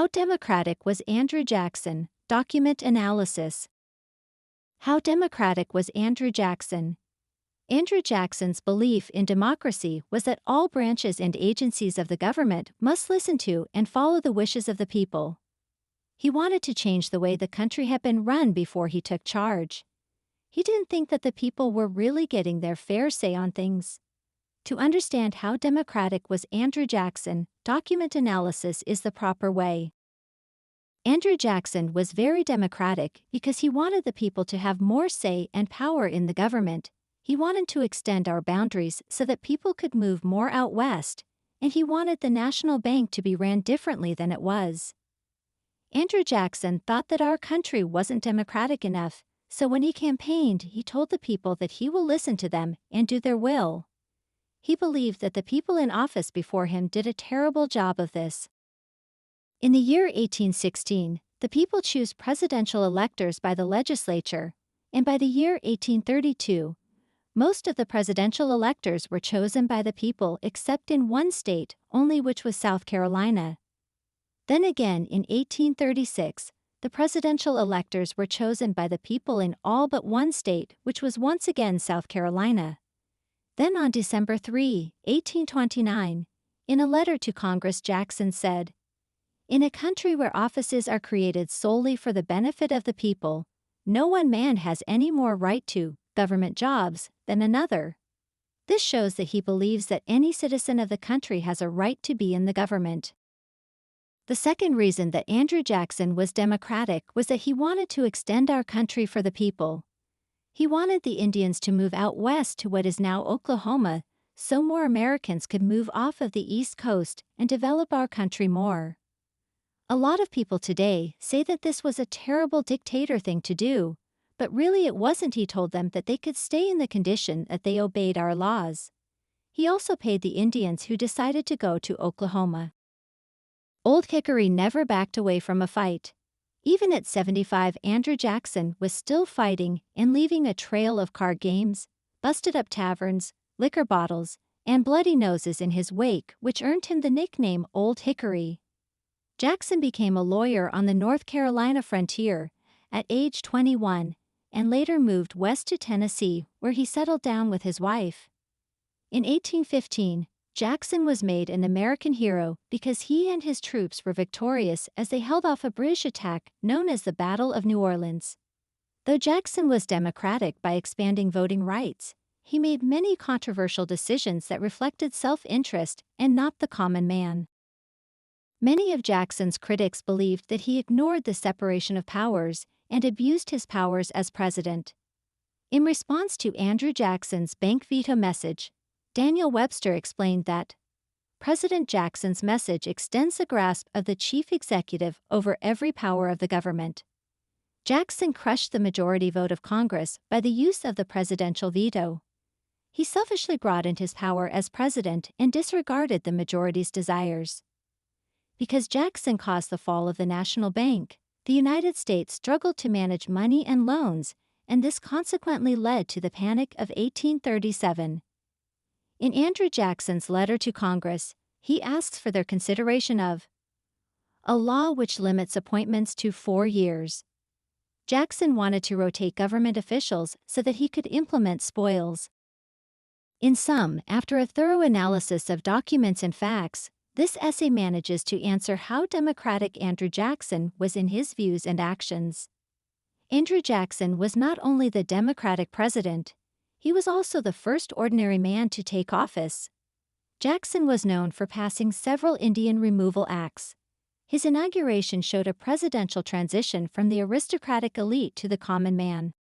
How democratic was Andrew Jackson? Document analysis. How democratic was Andrew Jackson? Andrew Jackson's belief in democracy was that all branches and agencies of the government must listen to and follow the wishes of the people. He wanted to change the way the country had been run before he took charge. He didn't think that the people were really getting their fair say on things. To understand how democratic was Andrew Jackson, document analysis is the proper way. Andrew Jackson was very democratic because he wanted the people to have more say and power in the government. He wanted to extend our boundaries so that people could move more out west, and he wanted the national bank to be ran differently than it was. Andrew Jackson thought that our country wasn't democratic enough, so when he campaigned, he told the people that he will listen to them and do their will. He believed that the people in office before him did a terrible job of this. In the year 1816, the people choose presidential electors by the legislature, and by the year 1832, most of the presidential electors were chosen by the people except in one state only, which was South Carolina. Then again in 1836, the presidential electors were chosen by the people in all but one state, which was once again South Carolina. Then on December 3, 1829, in a letter to Congress, Jackson said, "In a country where offices are created solely for the benefit of the people, no one man has any more right to government jobs than another." This shows that he believes that any citizen of the country has a right to be in the government. The second reason that Andrew Jackson was democratic was that he wanted to extend our country for the people. He wanted the Indians to move out west to what is now Oklahoma, so more Americans could move off of the East Coast and develop our country more. A lot of people today say that this was a terrible dictator thing to do, but really it wasn't. He told them that they could stay in the condition that they obeyed our laws. He also paid the Indians who decided to go to Oklahoma. Old Hickory never backed away from a fight. Even at 75, Andrew Jackson was still fighting and leaving a trail of card games, busted-up taverns, liquor bottles, and bloody noses in his wake, which earned him the nickname Old Hickory. Jackson became a lawyer on the North Carolina frontier at age 21 and later moved west to Tennessee, where he settled down with his wife. In 1815, Jackson was made an American hero because he and his troops were victorious as they held off a British attack known as the Battle of New Orleans. Though Jackson was democratic by expanding voting rights, he made many controversial decisions that reflected self-interest and not the common man. Many of Jackson's critics believed that he ignored the separation of powers and abused his powers as president. In response to Andrew Jackson's bank veto message, Daniel Webster explained that President Jackson's message extends the grasp of the chief executive over every power of the government. Jackson crushed the majority vote of Congress by the use of the presidential veto. He selfishly broadened his power as president and disregarded the majority's desires. Because Jackson caused the fall of the national bank, the United States struggled to manage money and loans, and this consequently led to the Panic of 1837. In Andrew Jackson's letter to Congress, he asks for their consideration of a law which limits appointments to 4 years. Jackson wanted to rotate government officials so that he could implement spoils. In sum, after a thorough analysis of documents and facts, this essay manages to answer how democratic Andrew Jackson was in his views and actions. Andrew Jackson was not only the Democratic president, he was also the first ordinary man to take office. Jackson was known for passing several Indian removal acts. His inauguration showed a presidential transition from the aristocratic elite to the common man.